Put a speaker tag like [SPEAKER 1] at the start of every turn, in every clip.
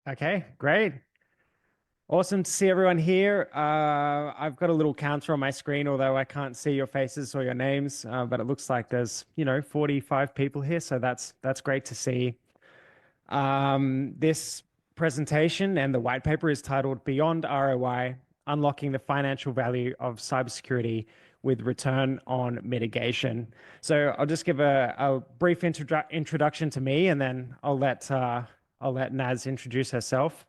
[SPEAKER 1] Okay, great. Awesome to see everyone here. I've got a little counter on my screen, although I can't see your faces or your names, but it looks like there's, 45 people here, so that's great to see. This presentation and the white paper is titled Beyond ROI: Unlocking the Financial Value of Cybersecurity with Return on Mitigation. So I'll just give a brief introduction to me, and then I'll let Naz introduce herself.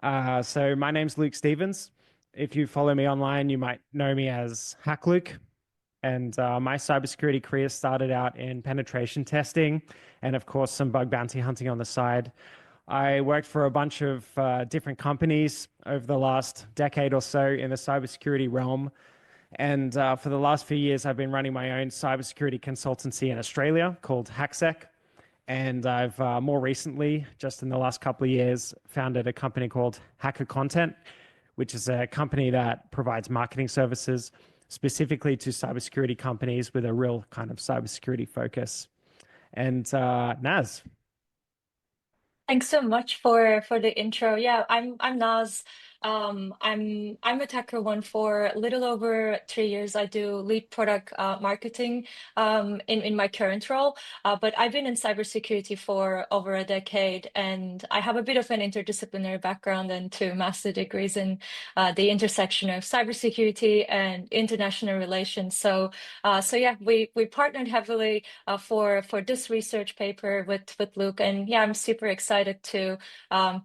[SPEAKER 1] So my name's Luke Stevens. If you follow me online, you might know me as Hack Luke. And my cybersecurity career started out in penetration testing and, of course, some bug bounty hunting on the side. I worked for a bunch of different companies over the last decade or so in the cybersecurity realm. And for the last few years, I've been running my own cybersecurity consultancy in Australia called HackSec. And I've more recently, just in the last couple of years, founded a company called Hacker Content, which is a company that provides marketing services specifically to cybersecurity companies with a real kind of cybersecurity focus. And Naz.
[SPEAKER 2] Thanks so much for the intro. Yeah, I'm Naz. I'm with HackerOne for a little over 3 years. I do lead product marketing in my current role. But I've been in cybersecurity for over a decade, and I have a bit of an interdisciplinary background and two master degrees in the intersection of cybersecurity and international relations. So yeah, we partnered heavily for this research paper with Luke, and yeah, I'm super excited to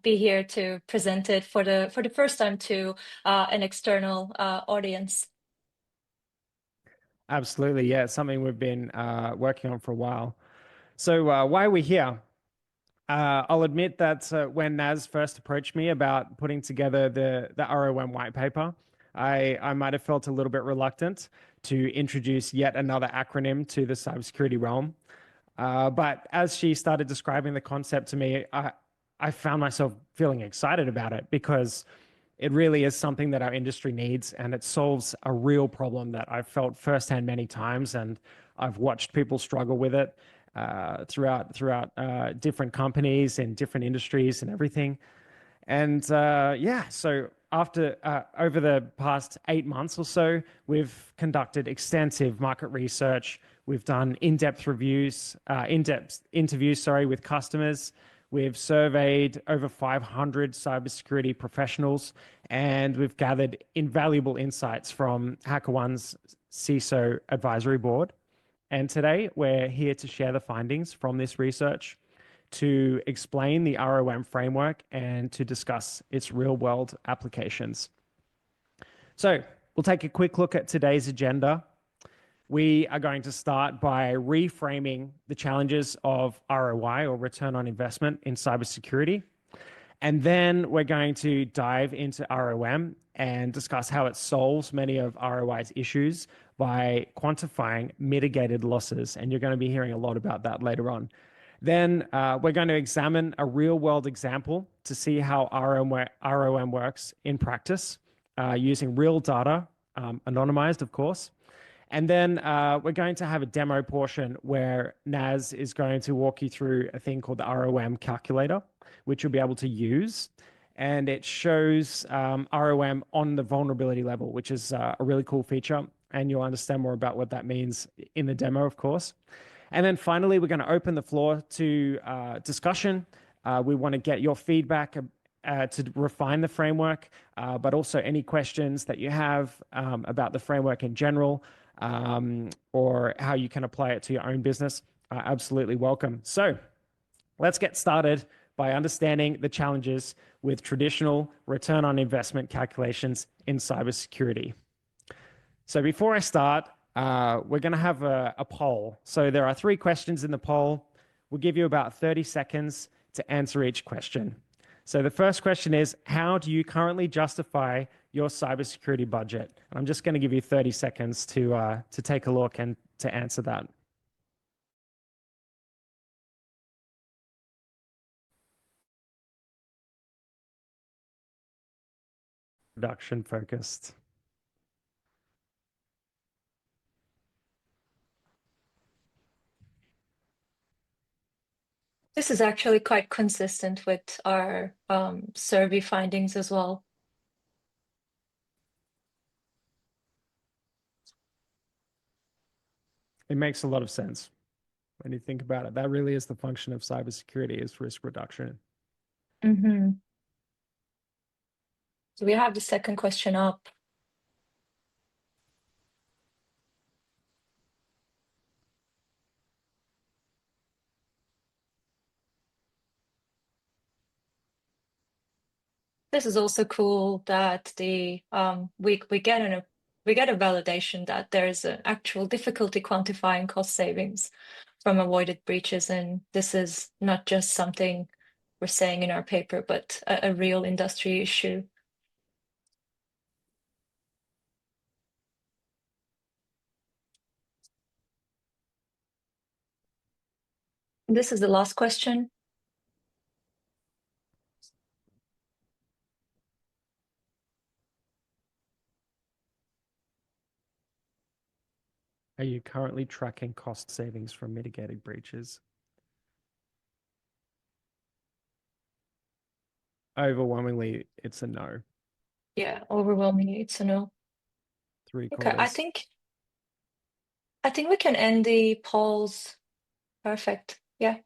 [SPEAKER 2] be here to present it for the first time to an external audience.
[SPEAKER 1] Absolutely. Yeah, it's something we've been working on for a while. So why are we here? I'll admit that when Naz first approached me about putting together the ROM white paper, I might have felt a little bit reluctant to introduce yet another acronym to the cybersecurity realm. But as she started describing the concept to me, I found myself feeling excited about it because it really is something that our industry needs, and it solves a real problem that I've felt firsthand many times, and I've watched people struggle with it throughout different companies and different industries and everything. And yeah, so after over the past 8 months or so, we've conducted extensive market research. We've done in-depth interviews, sorry, with customers. We've surveyed over 500 cybersecurity professionals, and we've gathered invaluable insights from HackerOne's CISO advisory board. And today we're here to share the findings from this research, to explain the ROM framework, and to discuss its real world applications. So we'll take a quick look at today's agenda. We are going to start by reframing the challenges of ROI, or return on investment, in cybersecurity. And then we're going to dive into ROM and discuss how it solves many of ROI's issues by quantifying mitigated losses. And you're going to be hearing a lot about that later on. Then we're going to examine a real world example to see how ROM works in practice using real data, anonymized, of course. And then we're going to have a demo portion where Naz is going to walk you through a thing called the ROM calculator, which you'll be able to use. And it shows ROM on the vulnerability level, which is a really cool feature. And you'll understand more about what that means in the demo, of course. And then finally, we're going to open the floor to discussion. We want to get your feedback to refine the framework, but also any questions that you have about the framework in general, or how you can apply it to your own business, are absolutely welcome. So let's get started by understanding the challenges with traditional return on investment calculations in cybersecurity. So before I start, we're going to have a poll. So there are 3 questions in the poll. We'll give you about 30 seconds to answer each question. So the first question is, how do you currently justify your cybersecurity budget? And I'm just going to give you 30 seconds to take a look and to answer that. Production focused.
[SPEAKER 2] This is actually quite consistent with our survey findings as well.
[SPEAKER 1] It makes a lot of sense when you think about it. That really is the function of cybersecurity, is risk reduction.
[SPEAKER 2] Hmm. So we have the second question up. This is also cool that the we get a validation that there's an actual difficulty quantifying cost savings from avoided breaches, and this is not just something we're saying in our paper, but a real industry issue. This is the last question.
[SPEAKER 1] Are you currently tracking cost savings from mitigated breaches? Overwhelmingly, it's a no.
[SPEAKER 2] Yeah, overwhelmingly, it's a no.
[SPEAKER 1] Three
[SPEAKER 2] Okay,
[SPEAKER 1] quarters.
[SPEAKER 2] I think we can end the polls. Perfect. Yeah,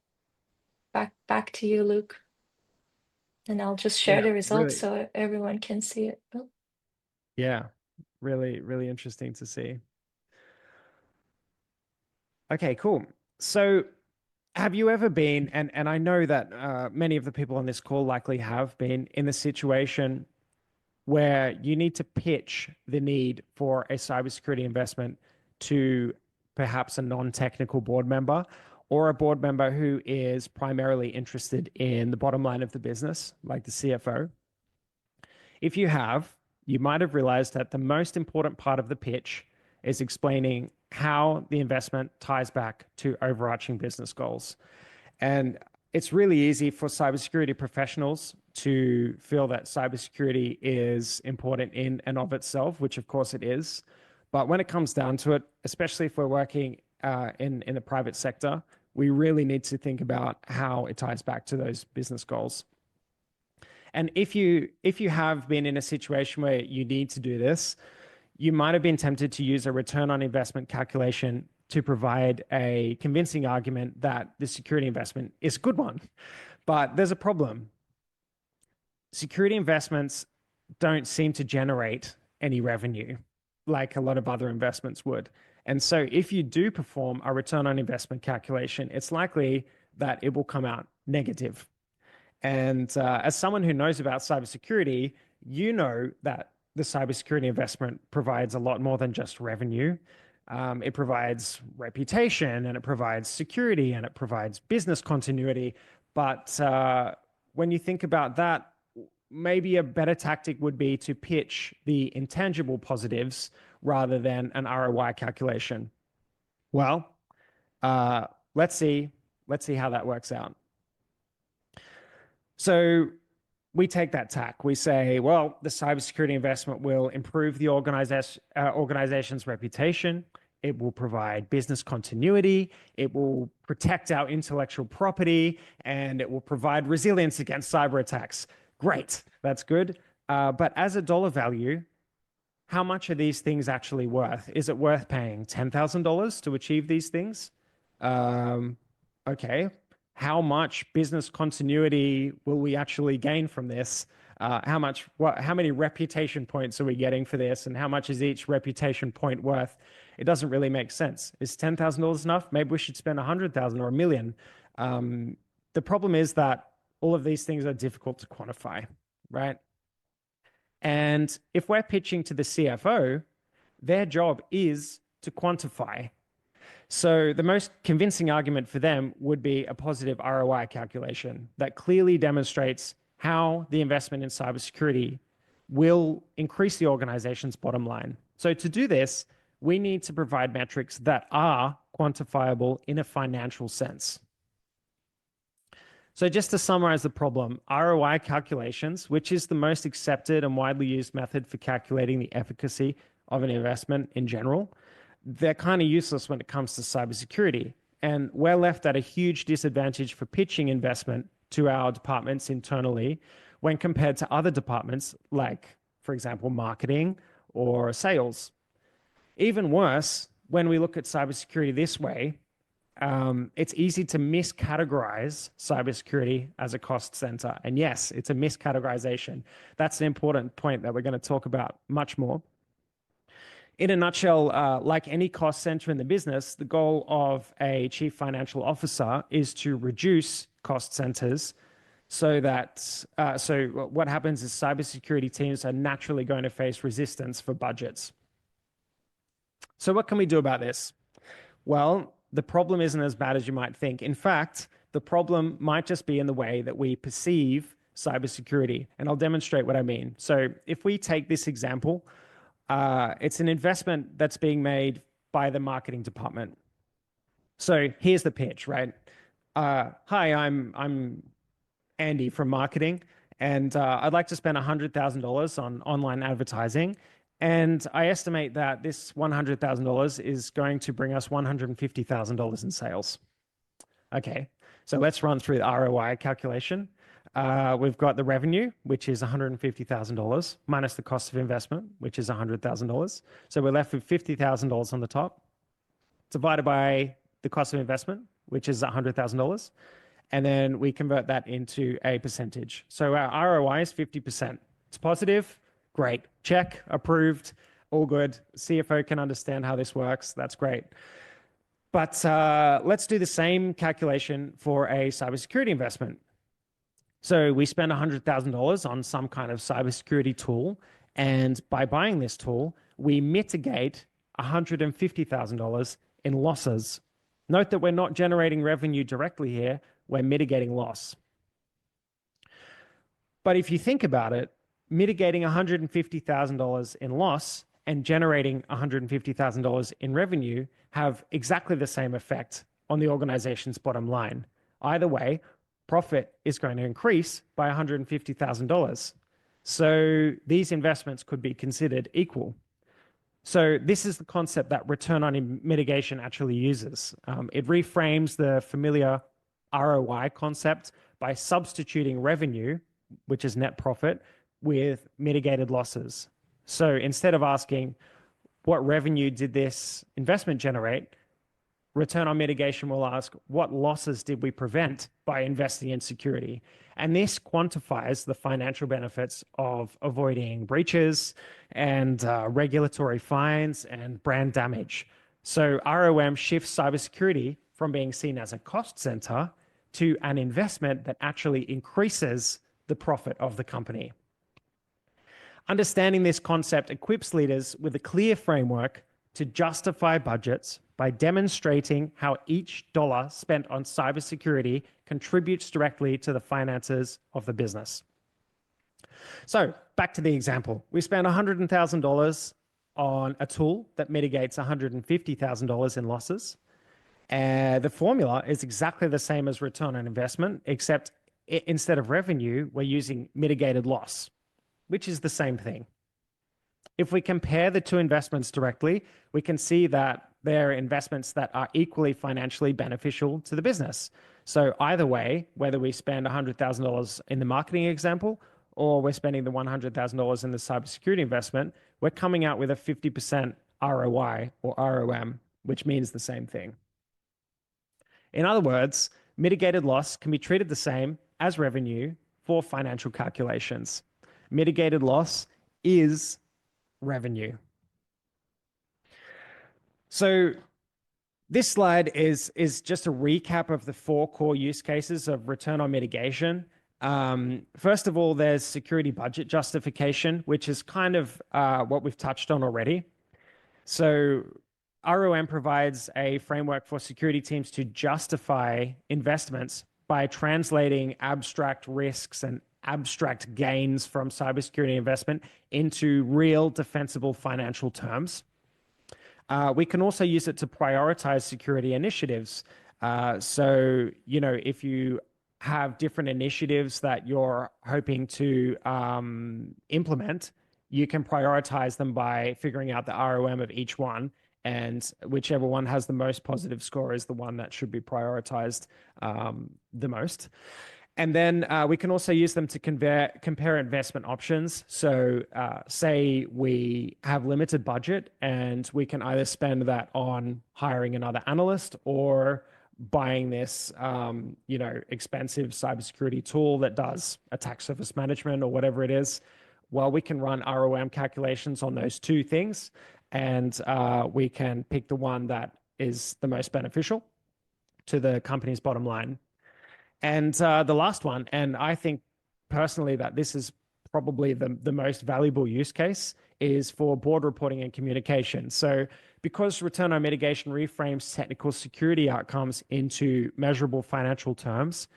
[SPEAKER 2] back to you, Luke. And I'll just share
[SPEAKER 1] Yeah,
[SPEAKER 2] the results
[SPEAKER 1] really.
[SPEAKER 2] so everyone can see it. Oh.
[SPEAKER 1] Yeah, really, really interesting to see. Okay, cool. So, have you ever been, and I know that many of the people on this call likely have been in the situation where you need to pitch the need for a cybersecurity investment to perhaps a non-technical board member or a board member who is primarily interested in the bottom line of the business, like the CFO. If you have, you might have realized that the most important part of the pitch is explaining how the investment ties back to overarching business goals. And it's really easy for cybersecurity professionals to feel that cybersecurity is important in and of itself, which of course it is. But when it comes down to it, especially if we're working in the private sector, we really need to think about how it ties back to those business goals. And if you have been in a situation where you need to do this, you might have been tempted to use a return on investment calculation to provide a convincing argument that the security investment is a good one. But there's a problem. Security investments don't seem to generate any revenue like a lot of other investments would. And so if you do perform a return on investment calculation, it's likely that it will come out negative. And as someone who knows about cybersecurity, you know that the cybersecurity investment provides a lot more than just revenue. It provides reputation and it provides security and it provides business continuity. But when you think about that, maybe a better tactic would be to pitch the intangible positives rather than an ROI calculation. Well, uh, let's see. Let's see how that works out. So we take that tack. We say, well, the cybersecurity investment will improve the organization's reputation. It will provide business continuity. It will protect our intellectual property, and it will provide resilience against cyber attacks. Great, that's good. But as a dollar value, how much are these things actually worth? Is it worth paying $10,000 to achieve these things? Um, okay. How much business continuity will we actually gain from this? How many reputation points are we getting for this? And how much is each reputation point worth? It doesn't really make sense. Is $10,000 enough? Maybe we should spend 100,000 or a million. The problem is that all of these things are difficult to quantify, right? And if we're pitching to the CFO, their job is to quantify. So the most convincing argument for them would be a positive ROI calculation that clearly demonstrates how the investment in cybersecurity will increase the organization's bottom line. So to do this, we need to provide metrics that are quantifiable in a financial sense. So just to summarize the problem, ROI calculations, which is the most accepted and widely used method for calculating the efficacy of an investment in general, they're kind of useless when it comes to cybersecurity. And we're left at a huge disadvantage for pitching investment to our departments internally when compared to other departments like, for example, marketing or sales. Even worse, when we look at cybersecurity this way, it's easy to miscategorize cybersecurity as a cost center. And yes, it's a miscategorization. That's an important point that we're going to talk about much more. In a nutshell, like any cost center in the business, the goal of a chief financial officer is to reduce cost centers so that what happens is cybersecurity teams are naturally going to face resistance for budgets. So what can we do about this? Well, the problem isn't as bad as you might think. In fact, the problem might just be in the way that we perceive cybersecurity. And I'll demonstrate what I mean. So if we take this example, it's an investment that's being made by the marketing department. So here's the pitch, right? Hi, I'm Andy from marketing, and I'd like to spend $100,000 on online advertising. And I estimate that this $100,000 is going to bring us $150,000 in sales. Okay, so let's run through the ROI calculation. We've got the revenue, which is $150,000, minus the cost of investment, which is $100,000. So we're left with $50,000 on the top, divided by the cost of investment, which is $100,000. And then we convert that into a percentage. So our ROI is 50%. It's positive. Great. Check. Approved. All good. CFO can understand how this works. That's great. But let's do the same calculation for a cybersecurity investment. So we spend $100,000 on some kind of cybersecurity tool. And by buying this tool, we mitigate $150,000 in losses. Note that we're not generating revenue directly here. We're mitigating loss. But if you think about it, mitigating $150,000 in loss and generating $150,000 in revenue have exactly the same effect on the organization's bottom line. Either way, profit is going to increase by $150,000. So these investments could be considered equal. So this is the concept that return on mitigation actually uses. It reframes the familiar ROI concept by substituting revenue, which is net profit, with mitigated losses. So instead of asking what revenue did this investment generate, return on mitigation will ask what losses did we prevent by investing in security. And this quantifies the financial benefits of avoiding breaches and regulatory fines and brand damage. So ROM shifts cybersecurity from being seen as a cost center to an investment that actually increases the profit of the company. Understanding this concept equips leaders with a clear framework to justify budgets by demonstrating how each dollar spent on cybersecurity contributes directly to the finances of the business. So back to the example. We spent $100,000 on a tool that mitigates $150,000 in losses. The formula is exactly the same as return on investment, except instead of revenue, we're using mitigated loss, which is the same thing. If we compare the two investments directly, we can see that they're investments that are equally financially beneficial to the business. So either way, whether we spend $100,000 in the marketing example or we're spending the $100,000 in the cybersecurity investment, we're coming out with a 50% ROI or ROM, which means the same thing. In other words, mitigated loss can be treated the same as revenue for financial calculations. Mitigated loss is revenue. So this slide is just a recap of the 4 core use cases of return on mitigation. First of all, there's security budget justification, which is kind of what we've touched on already. So ROM provides a framework for security teams to justify investments by translating abstract risks and abstract gains from cybersecurity investment into real defensible financial terms. We can also use it to prioritize security initiatives. So, if you have different initiatives that you're hoping to implement, you can prioritize them by figuring out the ROM of each one and whichever one has the most positive score is the one that should be prioritized the most. And then we can also use them to compare investment options. So say we have limited budget and we can either spend that on hiring another analyst or buying this, expensive cybersecurity tool that does attack surface management or whatever it is. Well, we can run ROM calculations on those two things, and we can pick the one that is the most beneficial to the company's bottom line. And the last one, and I think personally that this is probably the most valuable use case, is for board reporting and communication. So because return on mitigation reframes technical security outcomes into measurable financial terms,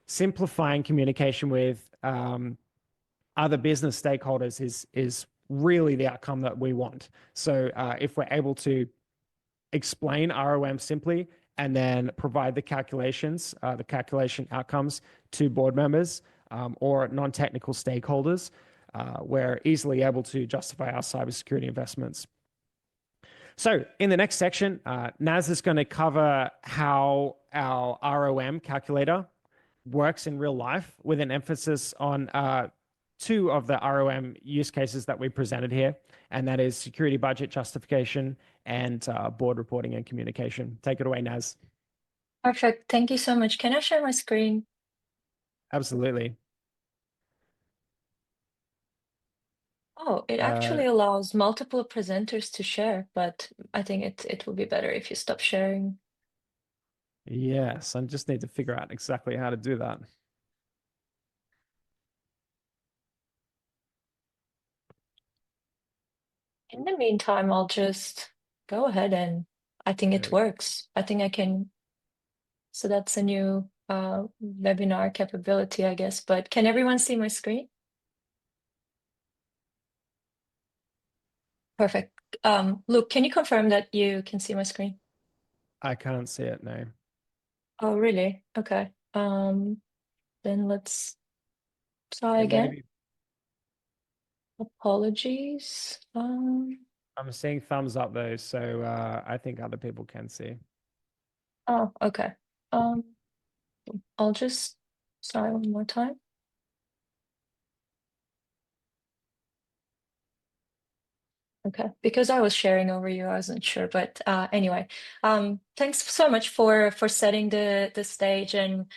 [SPEAKER 1] simplifying communication with other business stakeholders is really the outcome that we want. So if we're able to explain ROM simply and then provide the calculations, the calculation outcomes to board members or non-technical stakeholders, we're easily able to justify our cybersecurity investments. So in the next section, Naz is going to cover how our ROM calculator works in real life with an emphasis on two of the ROM use cases that we presented here, and that is security budget justification and board reporting and communication. Take it away, Naz.
[SPEAKER 2] Perfect. Thank you so much. Can I share my screen?
[SPEAKER 1] Absolutely.
[SPEAKER 2] Oh, it actually allows multiple presenters to share, but I think it will be better if you stop sharing.
[SPEAKER 1] Yes, I just need to figure out exactly how to do that.
[SPEAKER 2] In the meantime, I'll just go ahead and I think
[SPEAKER 1] There
[SPEAKER 2] it
[SPEAKER 1] we go.
[SPEAKER 2] works. I think I can. So that's a new webinar capability, I guess. But can everyone see my screen? Perfect. Luke, can you confirm that you can see my screen?
[SPEAKER 1] I can't see it now.
[SPEAKER 2] Oh, really? Okay. Then let's try
[SPEAKER 1] It may
[SPEAKER 2] again.
[SPEAKER 1] be.
[SPEAKER 2] Apologies.
[SPEAKER 1] I'm seeing thumbs up though, so I think other people can see.
[SPEAKER 2] Oh, okay. Um, I'll just try one more time. Okay, because I was sharing over you, I wasn't sure, but anyway, thanks so much for setting the stage and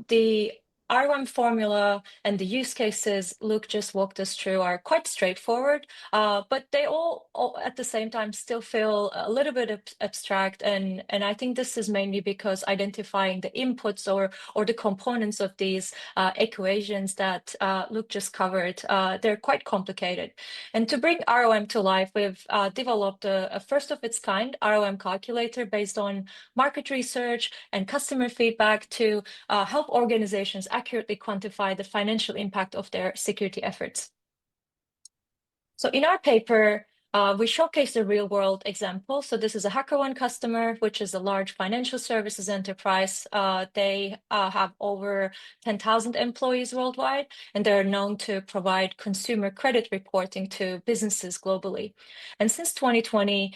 [SPEAKER 2] the R1 formula and the use cases Luke just walked us through are quite straightforward, but they all at the same time still feel a little bit abstract, and I think this is mainly because identifying the inputs or the components of these equations that Luke just covered, they're quite complicated. And to bring ROM to life, we've developed a first of its kind ROM calculator based on market research and customer feedback to help organizations accurately quantify the financial impact of their security efforts. So in our paper, we showcase a real world example. So this is a HackerOne customer, which is a large financial services enterprise. They have over 10,000 employees worldwide, and they're known to provide consumer credit reporting to businesses globally. And since 2020,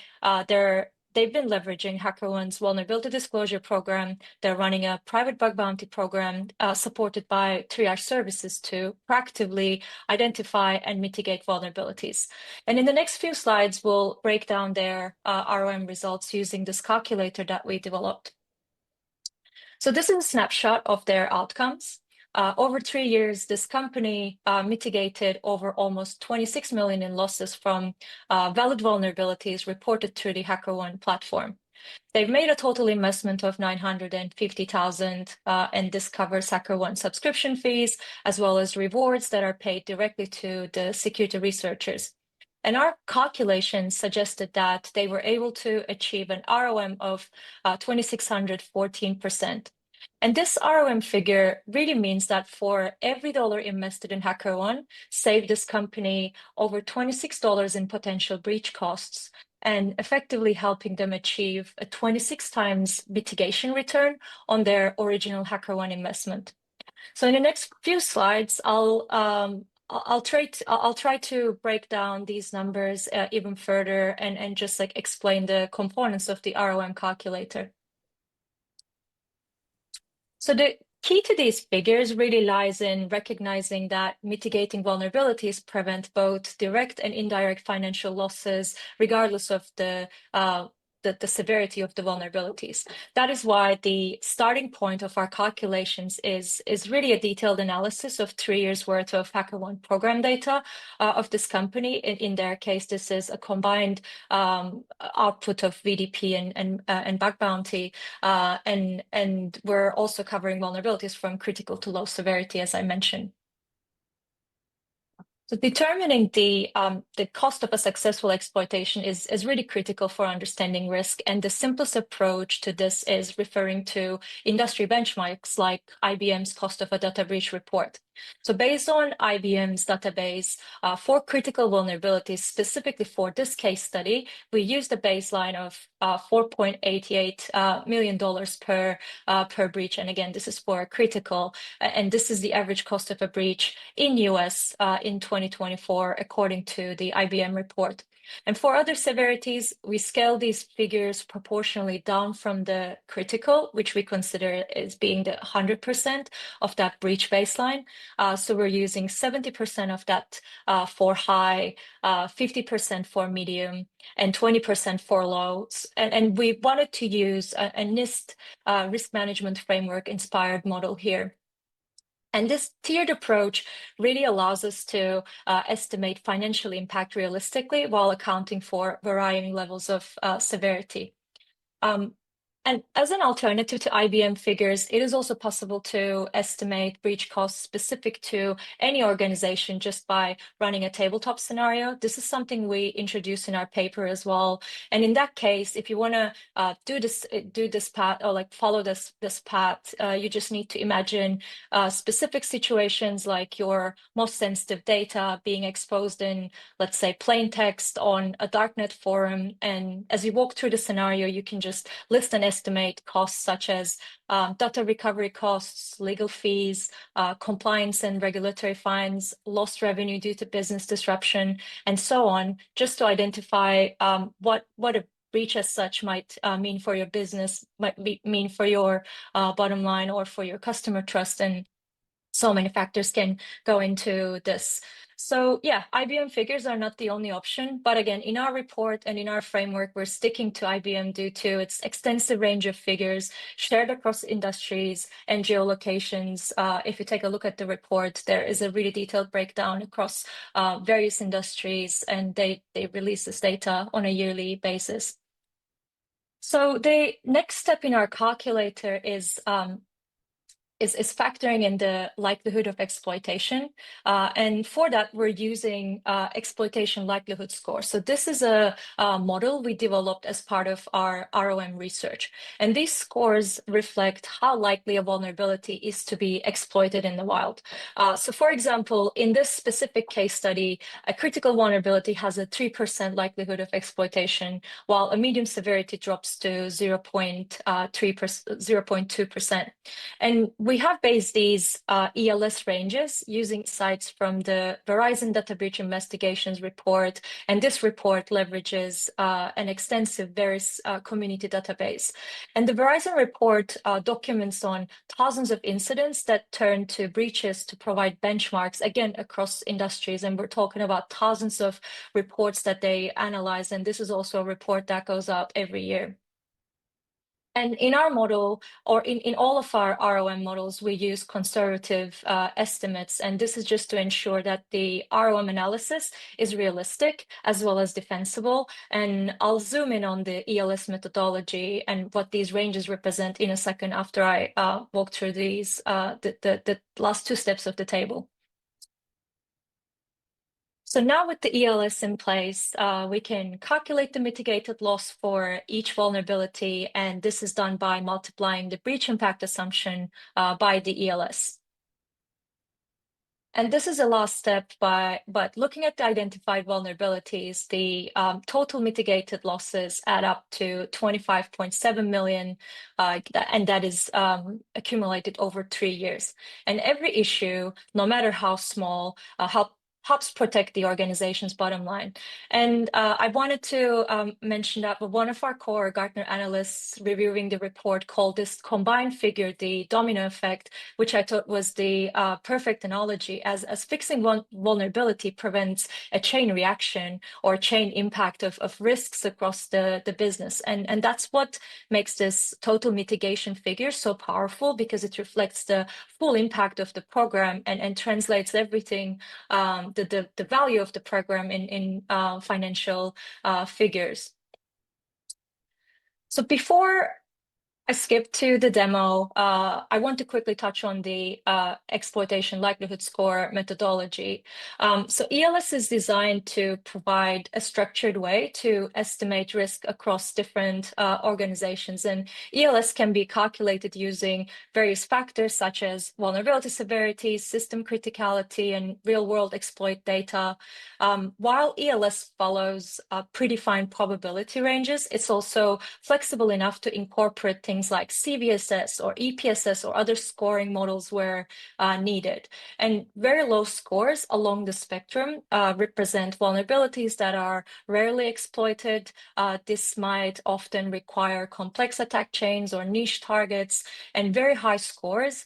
[SPEAKER 2] they've been leveraging HackerOne's vulnerability disclosure program. They're running a private bug bounty program supported by triage services to proactively identify and mitigate vulnerabilities. And in the next few slides, we'll break down their ROM results using this calculator that we developed. So this is a snapshot of their outcomes. Over 3 years, this company mitigated over almost 26 million in losses from valid vulnerabilities reported through the HackerOne platform. They've made a total investment of 950,000, and this covers HackerOne subscription fees, as well as rewards that are paid directly to the security researchers. And our calculations suggested that they were able to achieve an ROM of 2,614%. And this ROM figure really means that for every dollar invested in HackerOne, saved this company over $26 in potential breach costs, and effectively helping them achieve a 26 times mitigation return on their original HackerOne investment. So in the next few slides, I'll I'll try to break down these numbers even further and just like explain the components of the ROM calculator. So the key to these figures really lies in recognizing that mitigating vulnerabilities prevent both direct and indirect financial losses, regardless of the severity of the vulnerabilities. That is why the starting point of our calculations is really a detailed analysis of 3 years worth of HackerOne program data of this company. In their case, this is a combined output of VDP and bug bounty. And we're also covering vulnerabilities from critical to low severity, as I mentioned. So determining the cost of a successful exploitation is really critical for understanding risk. And the simplest approach to this is referring to industry benchmarks like IBM's cost of a data breach report. So based on IBM's database for critical vulnerabilities, specifically for this case study, we used a baseline of $4.88 million per breach. And again, this is for critical, and this is the average cost of a breach in US in 2024, according to the IBM report. And for other severities, we scale these figures proportionally down from the critical, which we consider as being the 100% of that breach baseline. So we're using 70% of that for high, 50% for medium, and 20% for low. And we wanted to use a NIST risk management framework inspired model here. And this tiered approach really allows us to estimate financial impact realistically while accounting for varying levels of severity. And as an alternative to IBM figures, it is also possible to estimate breach costs specific to any organization just by running a tabletop scenario. This is something we introduce in our paper as well. And in that case, if you want to do this path or like follow this path, you just need to imagine specific situations like your most sensitive data being exposed in, let's say, plain text on a darknet forum. And as you walk through the scenario, you can just list and estimate costs such as data recovery costs, legal fees, compliance and regulatory fines, lost revenue due to business disruption, and so on, just to identify what a breach as such might mean for your business, mean for your bottom line or for your customer trust. And so many factors can go into this. So yeah, IBM figures are not the only option, but again, in our report and in our framework, we're sticking to IBM due to its extensive range of figures shared across industries and geolocations. If you take a look at the report, there is a really detailed breakdown across various industries, and they release this data on a yearly basis. So the next step in our calculator is factoring in the likelihood of exploitation. And for that, we're using exploitation likelihood score. So this is a model we developed as part of our RoM research. And these scores reflect how likely a vulnerability is to be exploited in the wild. So for example, in this specific case study, a critical vulnerability has a 3% likelihood of exploitation, while a medium severity drops to 0.2%. And we have based these ELS ranges using insights from the Verizon Data Breach Investigations report. And this report leverages an extensive various community database. And the Verizon report documents on thousands of incidents that turn to breaches to provide benchmarks, again, across industries. And we're talking about thousands of reports that they analyze. And this is also a report that goes out every year. And in our model, or in all of our RoM models, we use conservative estimates. And this is just to ensure that the RoM analysis is realistic as well as defensible. And I'll zoom in on the ELS methodology and what these ranges represent in a second after I walk through these, the last two steps of the table. So now with the ELS in place, we can calculate the mitigated loss for each vulnerability, and this is done by multiplying the breach impact assumption by the ELS. And this is a last step, but looking at the identified vulnerabilities, the total mitigated losses add up to 25.7 million, and that is accumulated over 3 years. And every issue, no matter how small, helps protect the organization's bottom line. And I wanted to mention that one of our core Gartner analysts reviewing the report called this combined figure the domino effect, which I thought was the perfect analogy, as fixing one vulnerability prevents a chain reaction or chain impact of risks across the business. And that's what makes this total mitigation figure so powerful, because it reflects the full impact of the program and translates everything, the value of the program in financial figures. So before I skipped to the demo. I want to quickly touch on the exploitation likelihood score methodology. So ELS is designed to provide a structured way to estimate risk across different organizations. And ELS can be calculated using various factors such as vulnerability severity, system criticality, and real-world exploit data. While ELS follows predefined probability ranges, it's also flexible enough to incorporate things like CVSS or EPSS or other scoring models where needed. And very low scores along the spectrum represent vulnerabilities that are rarely exploited. This might often require complex attack chains or niche targets, and very high scores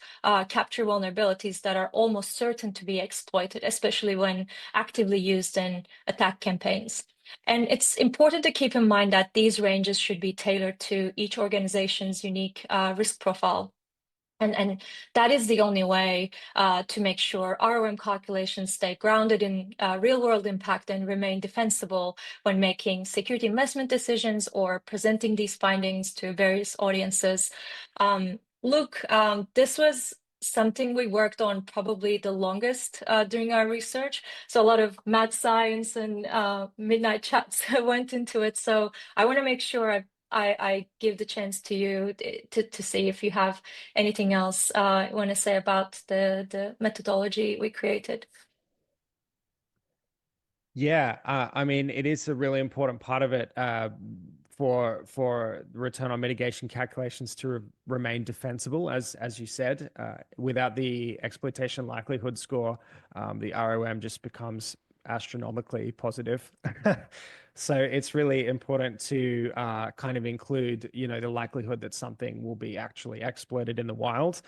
[SPEAKER 2] capture vulnerabilities that are almost certain to be exploited, especially when actively used in attack campaigns. And it's important to keep in mind that these ranges should be tailored to each organization's unique risk profile. And that is the only way to make sure ROM calculations stay grounded in real-world impact and remain defensible when making security investment decisions or presenting these findings to various audiences. Luke, this was something we worked on probably the longest during our research. So a lot of mad science and midnight chats went into it. So I want to make sure I give the chance to you to see if you have anything else you want to say about the methodology we created.
[SPEAKER 1] Yeah, I mean, it is a really important part of it for return on mitigation calculations to remain defensible, as you said. Without the exploitation likelihood score, the ROM just becomes astronomically positive. So it's really important to kind of include, the likelihood that something will be actually exploited in the wild.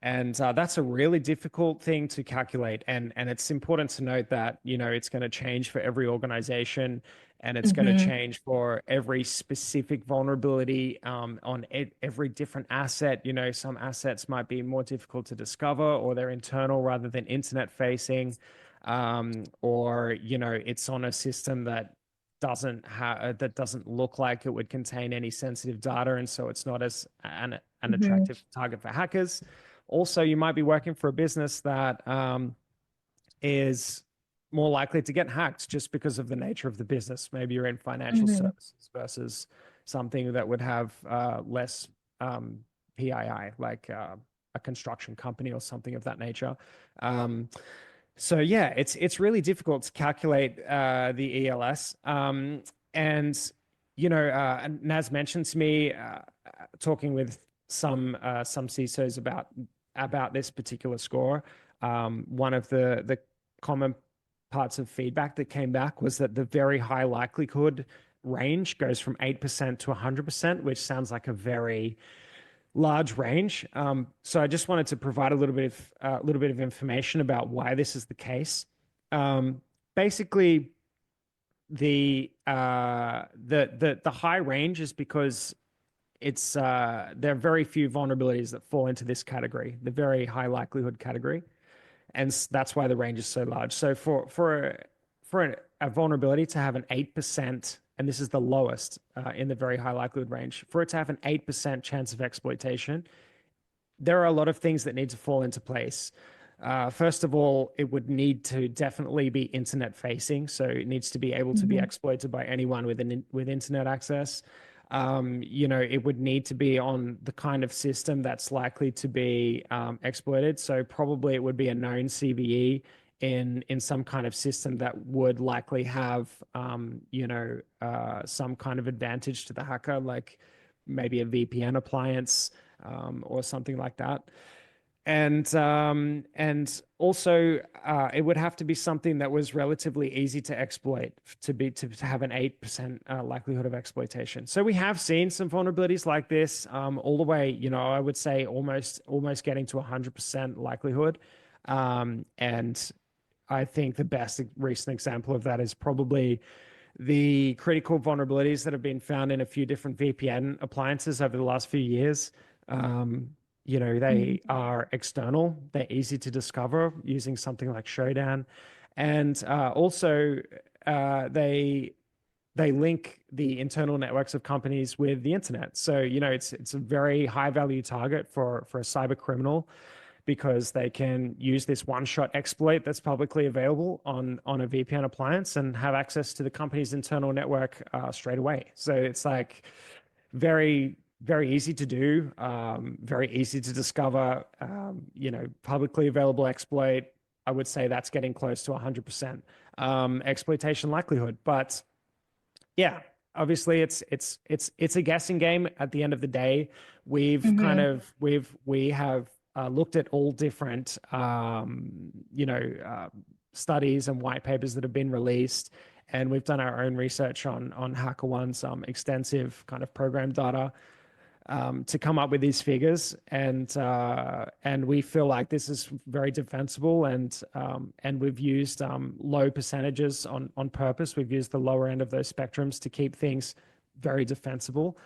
[SPEAKER 1] And that's a really difficult thing to calculate. And it's important to note that, it's going to change for every organization, and it's going to
[SPEAKER 2] Mm-hmm.
[SPEAKER 1] change for every specific vulnerability on every different asset. Some assets might be more difficult to discover, or they're internal rather than internet facing, or, it's on a system that doesn't look like it would contain any sensitive data, and so it's not as an
[SPEAKER 2] Mm-hmm.
[SPEAKER 1] attractive target for hackers. Also, you might be working for a business that is more likely to get hacked just because of the nature of the business. Maybe you're in financial
[SPEAKER 2] Mm-hmm.
[SPEAKER 1] services versus something that would have less PII, like a construction company or something of that nature. So yeah, it's really difficult to calculate the ELS. And Naz mentioned to me talking with some CISOs about this particular score. One of the common parts of feedback that came back was that the very high likelihood range goes from 8% to 100%, which sounds like a very large range. So I just wanted to provide a little bit of information about why this is the case. Basically, the high range is because there are very few vulnerabilities that fall into this category, the very high likelihood category, and that's why the range is so large. So for a vulnerability to have an 8%, and this is the lowest in the very high likelihood range, for it to have an 8% chance of exploitation, there are a lot of things that need to fall into place. First of all, it would need to definitely be internet facing. So it needs to be able to be
[SPEAKER 2] Mm-hmm.
[SPEAKER 1] exploited by anyone with internet access. It would need to be on the kind of system that's likely to be exploited. So probably it would be a known CVE. in some kind of system that would likely have some kind of advantage to the hacker, like maybe a VPN appliance or something like that. And also it would have to be something that was relatively easy to exploit to have an 8% likelihood of exploitation. So we have seen some vulnerabilities like this all the way, I would say almost getting to 100% likelihood. And I think the best recent example of that is probably the critical vulnerabilities that have been found in a few different VPN appliances over the last few years. They are external, they're easy to discover using something like Showdown. And also, they link the internal networks of companies with the internet. So, it's a very high value target for a cyber criminal, because they can use this one-shot exploit that's publicly available on a VPN appliance and have access to the company's internal network straight away. So it's like very, very easy to do, very easy to discover, publicly available exploit. I would say that's getting close to 100% exploitation likelihood. But yeah, obviously it's a guessing game at the end of the day. We have looked at all different studies and white papers that have been released, and we've done our own research on HackerOne's extensive kind of program data to come up with these figures, and we feel like this is very defensible, and we've used low percentages on purpose. We've used the lower end of those spectrums to keep things very defensible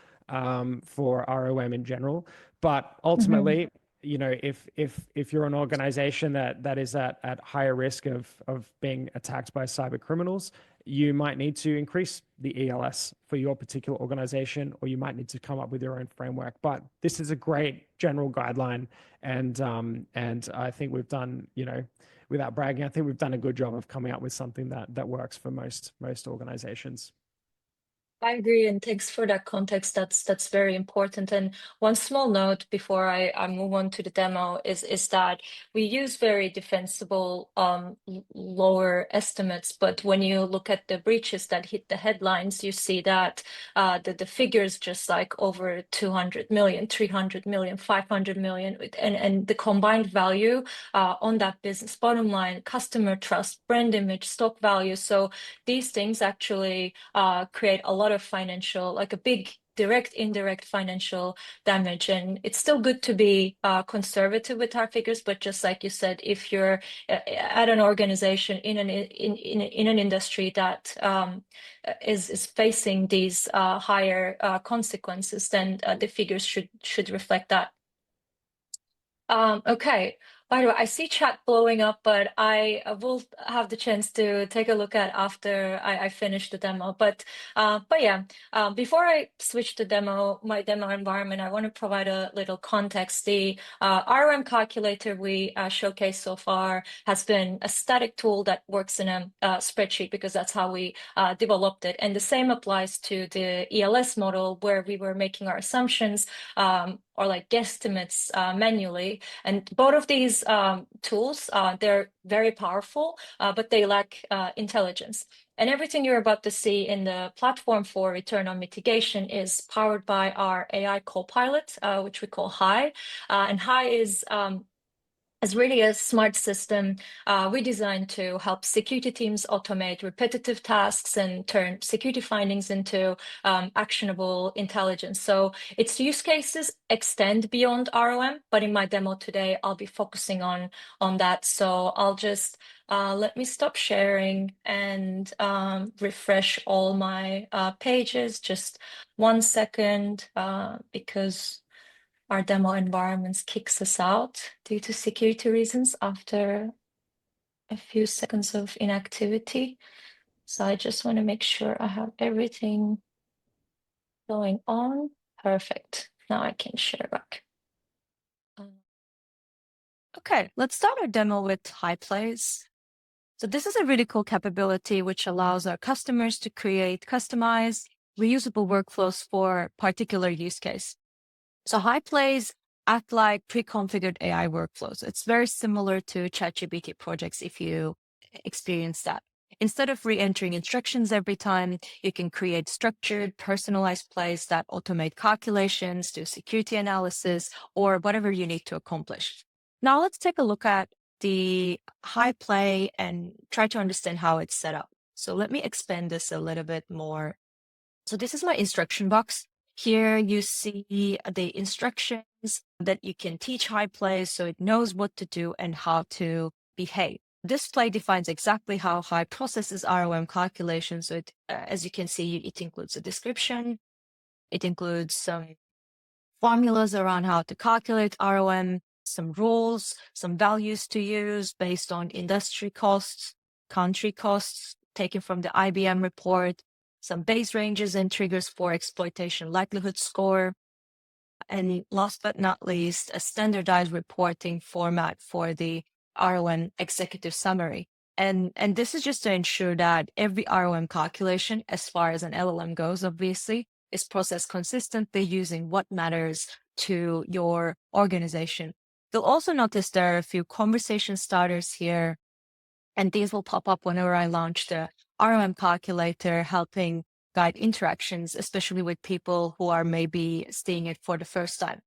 [SPEAKER 1] for ROM in general. But ultimately, if you're an organization that is at higher risk of being attacked by cyber criminals, you might need to increase the ELS for your particular organization, or you might need to come up with your own framework. But this is a great general guideline, and I think we've done, without bragging, I think we've done a good job of coming up with something that works for most organizations.
[SPEAKER 2] I agree, and thanks for that context. That's very important. And one small note before I move on to the demo is that we use very defensible lower estimates, but when you look at the breaches that hit the headlines, you see that the figures just like over 200 million, 300 million, 500 million, and the combined value on that business bottom line, customer trust, brand image, stock value. So these things actually create a lot of financial, like a big direct, indirect financial damage. And it's still good to be conservative with our figures, but just like you said, if you're at an organization in an industry that is facing these higher consequences, then the figures should reflect that. Okay. By the way, I see chat blowing up, but I will have the chance to take a look at after I finish the demo. But yeah, before I switch to my demo environment, I want to provide a little context. The RoM calculator we showcased so far has been a static tool that works in a spreadsheet, because that's how we developed it. And the same applies to the ELS model, where we were making our assumptions or like guesstimates manually. And both of these tools, they're very powerful, but they lack intelligence. And everything you're about to see in the platform for return on mitigation is powered by our AI copilot, which we call Hi. And Hi is really a smart system we designed to help security teams automate repetitive tasks and turn security findings into actionable intelligence. So its use cases extend beyond ROM, but in my demo today, I'll be focusing on that. So I'll just let me stop sharing and refresh all my pages. Just 1 second, because our demo environments kicks us out due to security reasons after a few seconds of inactivity. So I just want to make sure I have everything going on. Perfect. Now I can share back.
[SPEAKER 3] Okay, let's start our demo with high plays. So this is a really cool capability which allows our customers to create customized, reusable workflows for particular use case. So high plays act like pre-configured AI workflows. It's very similar to ChatGPT projects if you experience that. Instead of re-entering instructions every time, you can create structured, personalized plays that automate calculations, do security analysis, or whatever you need to accomplish. Now let's take a look at the high play and try to understand how it's set up. So let me expand this a little bit more. So this is my instruction box. Here you see the instructions that you can teach high play so it knows what to do and how to behave. This play defines exactly how high processes ROM calculations. So it, as you can see, it includes a description. It includes some formulas around how to calculate ROM, some rules, some values to use based on industry costs, country costs taken from the IBM report, some base ranges and triggers for exploitation likelihood score, and last but not least, a standardized reporting format for the ROM executive summary. And this is just to ensure that every ROM calculation, as far as an LLM goes, obviously, is processed consistently using what matters to your organization. You'll also notice there are a few conversation starters here, and these will pop up whenever I launch the ROM calculator, helping guide interactions, especially with people who are maybe seeing it for the first time.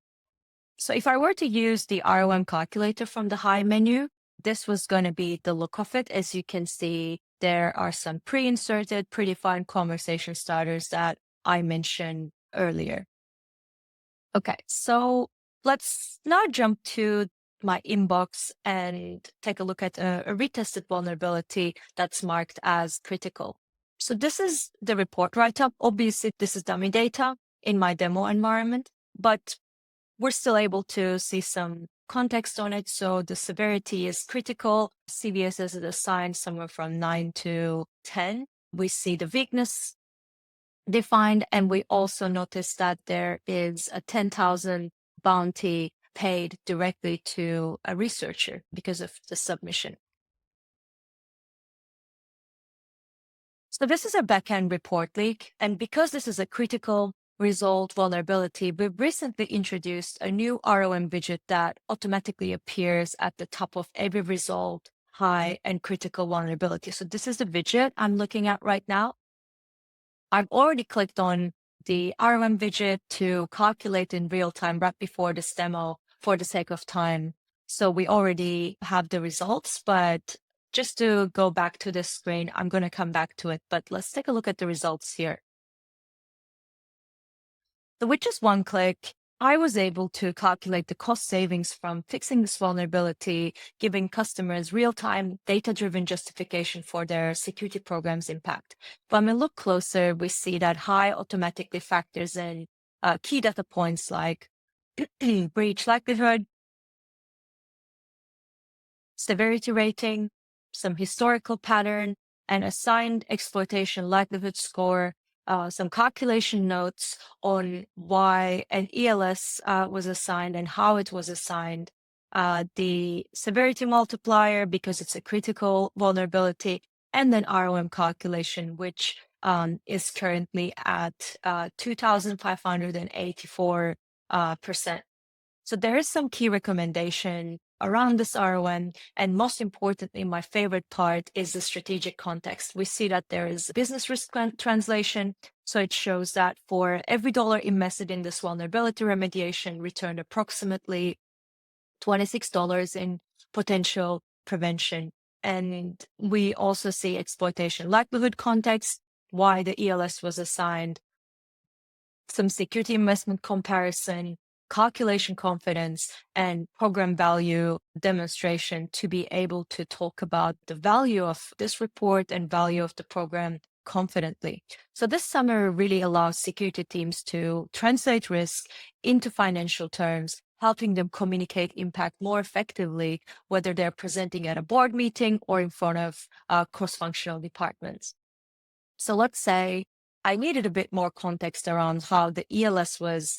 [SPEAKER 3] So if I were to use the ROM calculator from the High menu, this was going to be the look of it. As you can see, there are some pre-inserted, predefined conversation starters that I mentioned earlier. Okay, so let's now jump to my inbox and take a look at a retested vulnerability that's marked as critical. So this is the report write-up. Obviously, this is dummy data in my demo environment, but we're still able to see some context on it. So the severity is critical. CVSS is assigned somewhere from 9 to 10. We see the weakness defined, and we also notice that there is a 10,000 bounty paid directly to a researcher because of the submission. So this is a backend report leak, and because this is a critical result vulnerability, we've recently introduced a new ROM widget that automatically appears at the top of every resolved high and critical vulnerability. So this is the widget I'm looking at right now. I've already clicked on the ROM widget to calculate in real time right before this demo for the sake of time. So we already have the results, but just to go back to this screen, I'm going to come back to it, but let's take a look at the results here. So with just one click, I was able to calculate the cost savings from fixing this vulnerability, giving customers real-time data-driven justification for their security program's impact. When we look closer, we see that High automatically factors in key data points like breach likelihood, severity rating, some historical pattern, and assigned exploitation likelihood score, some calculation notes on why an ELS was assigned and how it was assigned, the severity multiplier because it's a critical vulnerability, and then ROM calculation, which is currently at 2,584%. So there is some key recommendation around this ROM. And most importantly, my favorite part is the strategic context. We see that there is business risk translation. So it shows that for every dollar invested in this vulnerability remediation returned approximately $26 in potential prevention. And we also see exploitation likelihood context, why the ELS was assigned, some security investment comparison, calculation confidence, and program value demonstration to be able to talk about the value of this report and value of the program confidently. So this summary really allows security teams to translate risk into financial terms, helping them communicate impact more effectively, whether they're presenting at a board meeting or in front of cross-functional departments. So let's say I needed a bit more context around how the ELS was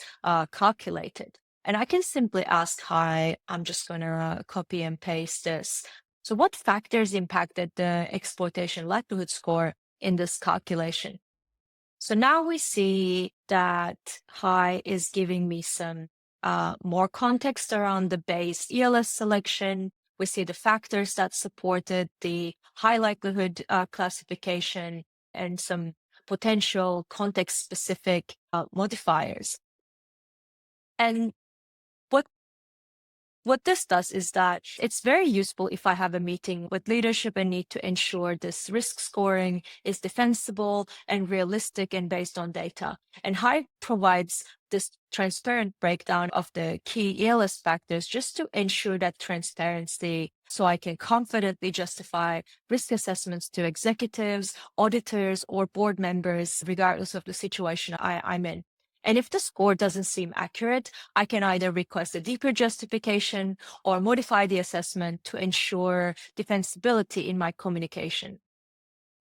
[SPEAKER 3] calculated. And I can simply ask, hi, I'm just going to copy and paste this. So what factors impacted the exploitation likelihood score in this calculation? So now we see that hi is giving me some more context around the base ELS selection, We see the factors that supported the high likelihood classification and some potential context-specific modifiers. And what this does is that it's very useful if I have a meeting with leadership and need to ensure this risk scoring is defensible and realistic and based on data. And Hive provides this transparent breakdown of the key ELS factors just to ensure that transparency, so I can confidently justify risk assessments to executives, auditors, or board members, regardless of the situation I'm in. And if the score doesn't seem accurate, I can either request a deeper justification or modify the assessment to ensure defensibility in my communication.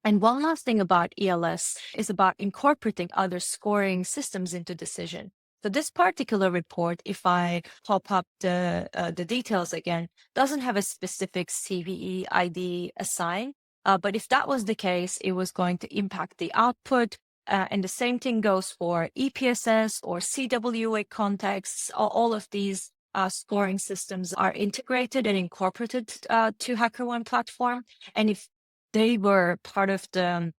[SPEAKER 3] And one last thing about ELS is about incorporating other scoring systems into decision. So this particular report, if I pop up the details again, doesn't have a specific CVE ID assigned. But if that was the case, it was going to impact the output. And the same thing goes for EPSS or CWA contexts. All of these scoring systems are integrated and incorporated to HackerOne platform. And if they were part of the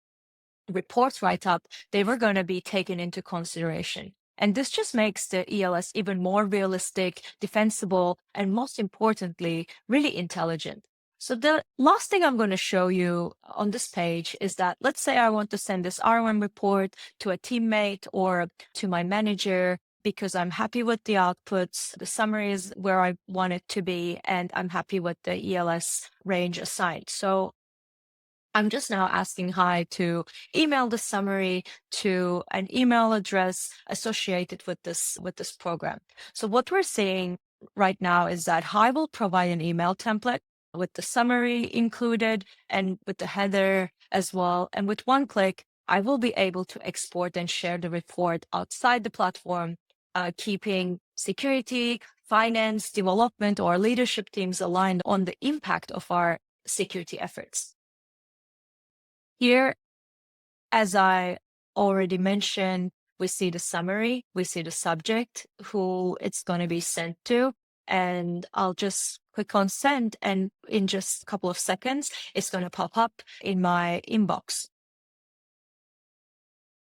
[SPEAKER 3] report write-up, they were going to be taken into consideration. And this just makes the ELS even more realistic, defensible, and most importantly, really intelligent. So the last thing I'm going to show you on this page is that, let's say I want to send this RoM report to a teammate or to my manager because I'm happy with the outputs, the summaries where I want it to be, and I'm happy with the ELS range assigned. So I'm just now asking Hive to email the summary to an email address associated with this program. So what we're seeing right now is that Hive will provide an email template with the summary included and with the header as well. And with one click, I will be able to export and share the report outside the platform, keeping security, finance, development, or leadership teams aligned on the impact of our security efforts. Here, as I already mentioned, we see the summary, we see the subject, who it's going to be sent to, and I'll just click on send, and in just a couple of seconds, it's going to pop up in my inbox.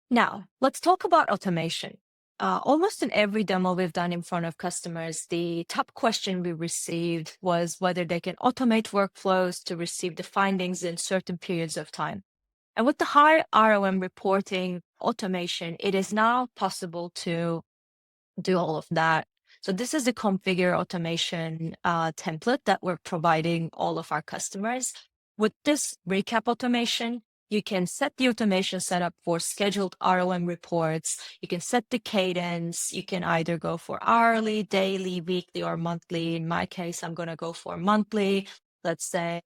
[SPEAKER 3] Now, let's talk about automation. Almost in every demo we've done in front of customers, the top question we received was whether they can automate workflows to receive the findings in certain periods of time. And with the high RoM reporting automation, it is now possible to do all of that. So this is the configure automation template that we're providing all of our customers. With this recap automation, you can set the automation setup for scheduled RoM reports. You can set the cadence. You can either go for hourly, daily, weekly, or monthly. In my case, I'm going to go for monthly. Let's say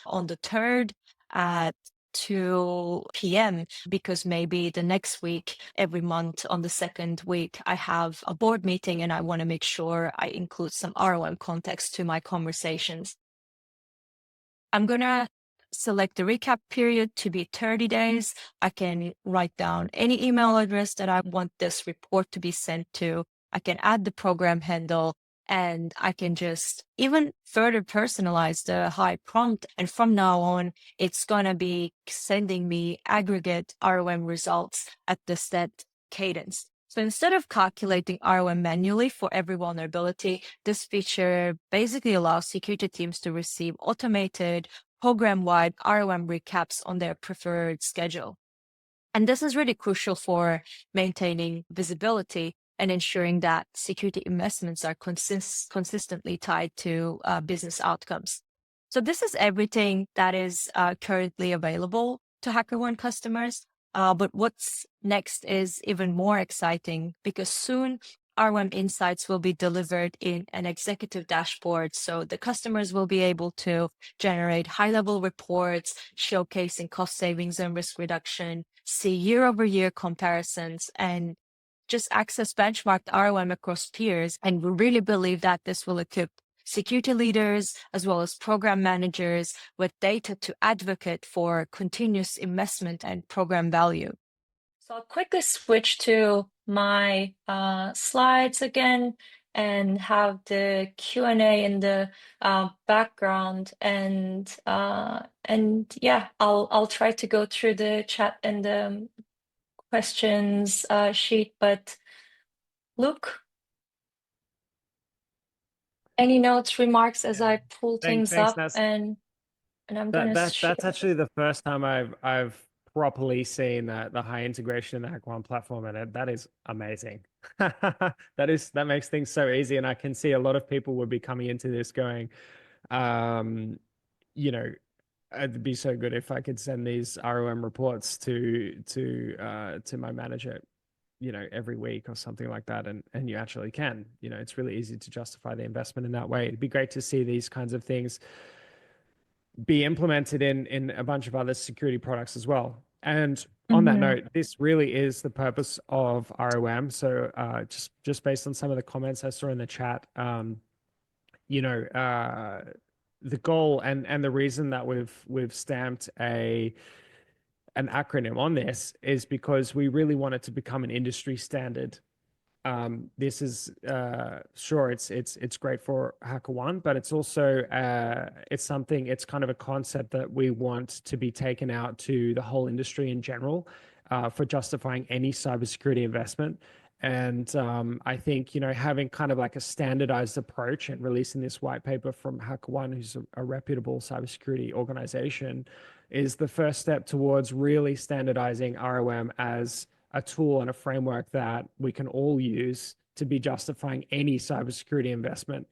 [SPEAKER 3] on the 3rd at 2 p.m. because maybe the next week, every month on the 2nd week, I have a board meeting and I want to make sure I include some RoM context to my conversations. I'm going to select the recap period to be 30 days. I can write down any email address that I want this report to be sent to. I can add the program handle, and I can just even further personalize the Hive prompt. And from now on, it's going to be sending me aggregate RoM results at the set cadence. So instead of calculating RoM manually for every vulnerability, this feature basically allows security teams to receive automated program-wide RoM recaps on their preferred schedule. And this is really crucial for maintaining visibility and ensuring that security investments are consistently tied to business outcomes. So this is everything that is currently available to HackerOne customers. But what's next is even more exciting, because soon RoM insights will be delivered in an executive dashboard. So the customers will be able to generate high-level reports showcasing cost savings and risk reduction, see year-over-year comparisons, and just access benchmarked RoM across peers. And we really believe that this will equip security leaders as well as program managers with data to advocate for continuous investment and program value. So I'll quickly switch to my slides again.
[SPEAKER 2] and have the Q&A in the background, and yeah, I'll try to go through the chat and the questions sheet. But Luke, any notes, remarks as I pull things
[SPEAKER 1] Thanks,
[SPEAKER 2] up,
[SPEAKER 1] Nas.
[SPEAKER 2] and I'm gonna
[SPEAKER 1] That's
[SPEAKER 2] share.
[SPEAKER 1] actually the first time I've properly seen the high integration in the HackerOne platform, and that is amazing. That makes things so easy, and I can see a lot of people would be coming into this going, um, you know, it'd be so good if I could send these ROM reports to my manager, every week or something like that, and you actually can. It's really easy to justify the investment in that way. It'd be great to see these kinds of things be implemented in a bunch of other security products as well. And on that
[SPEAKER 2] Mm-hmm.
[SPEAKER 1] note, this really is the purpose of ROM. So just based on some of the comments I saw in the chat, you know, the goal and the reason that we've stamped an acronym on this is because we really want it to become an industry standard. This is sure it's great for HackerOne, but it's also it's kind of a concept that we want to be taken out to the whole industry in general for justifying any cybersecurity investment. And I think having kind of like a standardized approach and releasing this white paper from HackerOne, who's a reputable cybersecurity organization, is the first step towards really standardizing ROM as a tool and a framework that we can all use to be justifying any cybersecurity investment.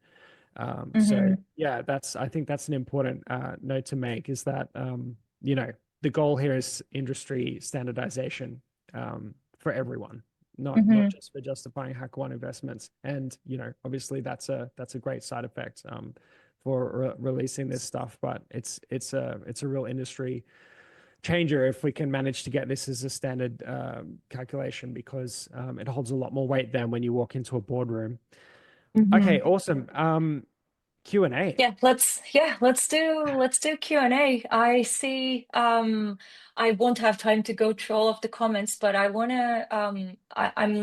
[SPEAKER 1] So
[SPEAKER 2] Mm-hmm.
[SPEAKER 1] yeah, I think that's an important note to make, is that the goal here is industry standardization for everyone, not
[SPEAKER 2] Mm-hmm.
[SPEAKER 1] just for justifying HackerOne investments. And obviously that's a great side effect for releasing this stuff, but it's a real industry changer if we can manage to get this as a standard calculation, because it holds a lot more weight than when you walk into a boardroom.
[SPEAKER 2] Mm-hmm.
[SPEAKER 1] Okay, awesome. Q&A.
[SPEAKER 2] Let's do Q&A. I see I won't have time to go through all of the comments, but I'm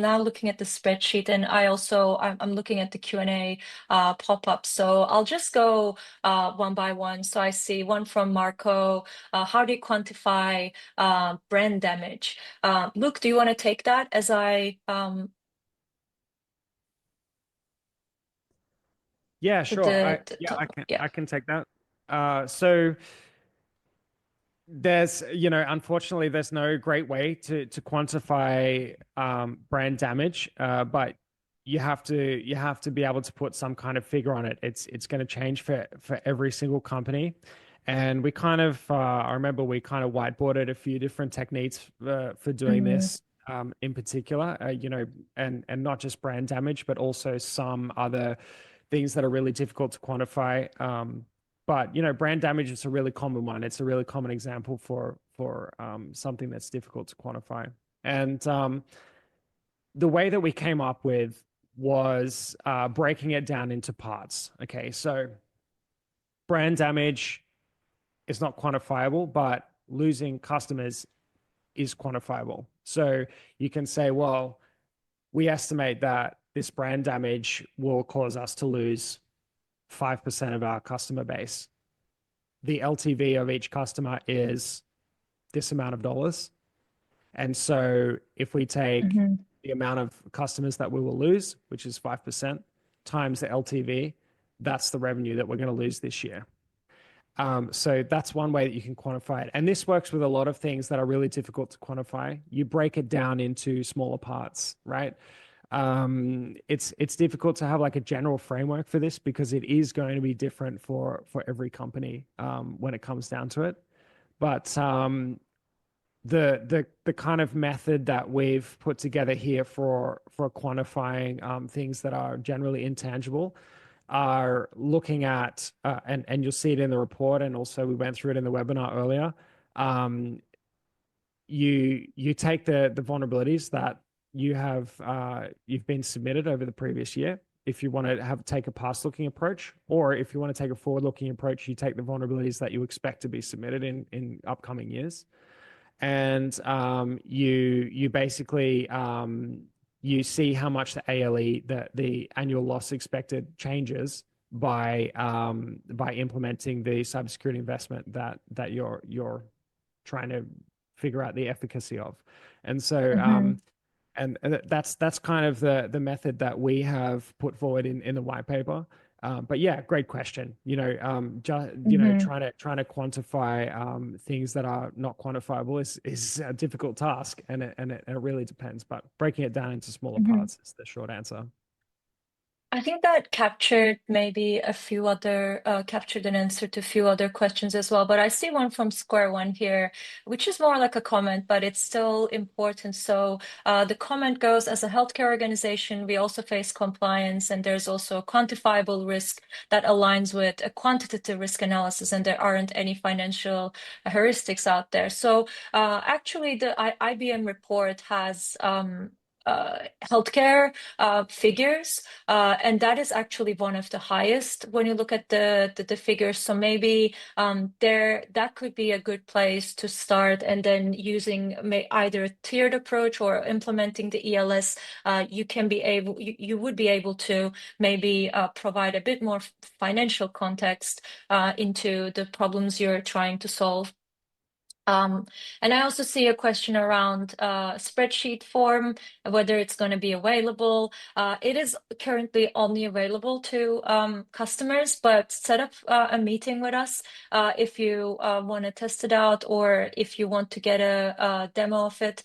[SPEAKER 2] now looking at the spreadsheet, and I'm looking at the Q&A pop-up. So I'll just go one by one. So I see one from Marco. How do you quantify brand damage? Luke, do you want to take that as I
[SPEAKER 1] Yeah,
[SPEAKER 2] the,
[SPEAKER 1] sure.
[SPEAKER 2] the
[SPEAKER 1] Yeah,
[SPEAKER 2] top? Yeah.
[SPEAKER 1] I can take that. So there's, unfortunately, there's no great way to quantify brand damage, but you have to be able to put some kind of figure on it. It's going to change for every single company, and we kind of I remember we kind of whiteboarded a few different techniques for doing
[SPEAKER 2] Mm-hmm.
[SPEAKER 1] this in particular, and not just brand damage, but also some other things that are really difficult to quantify. But brand damage is a really common one. It's a really common example for something that's difficult to quantify. And the way that we came up with was breaking it down into parts. Okay, so brand damage is not quantifiable, but losing customers is quantifiable. So you can say, well, we estimate that this brand damage will cause us to lose 5% of our customer base. The LTV of each customer is this amount of dollars. And so if we take
[SPEAKER 2] Mm-hmm.
[SPEAKER 1] the amount of customers that we will lose, which is 5%, times the LTV, that's the revenue that we're going to lose this year. So that's one way that you can quantify it. And this works with a lot of things that are really difficult to quantify. You break it down into smaller parts, right? It's difficult to have like a general framework for this, because it is going to be different for every company when it comes down to it. But the kind of method that we've put together here for quantifying things that are generally intangible are looking at and you'll see it in the report, and also we went through it in the webinar earlier. You take the vulnerabilities that you've been submitted over the previous year. If you want to take a past looking approach, or if you want to take a forward looking approach, you take the vulnerabilities that you expect to be submitted in upcoming years. And you basically you see how much the ALE, the annual loss expected, changes by implementing the cybersecurity investment that you're trying to figure out the efficacy of. And so and that's kind of the method that we have put forward in the white paper. But yeah, great question. Trying to quantify things that are not quantifiable is a difficult task, and it really depends. But breaking it down into smaller parts is the short answer.
[SPEAKER 2] I think that captured maybe captured an answer to a few other questions as well. But I see one from Square One here, which is more like a comment, but it's still important. So the comment goes, as a healthcare organization, we also face compliance, and there's also a quantifiable risk that aligns with a quantitative risk analysis, and there aren't any financial heuristics out there. So actually, the IBM report has healthcare figures, and that is actually one of the highest when you look at the figures. So maybe that could be a good place to start, and then using either a tiered approach or implementing the ELS, you would be able to maybe provide a bit more financial context into the problems you're trying to solve. And I also see a question around spreadsheet form, whether it's going to be available. It is currently only available to customers, but set up a meeting with us if you want to test it out, or if you want to get a demo of it.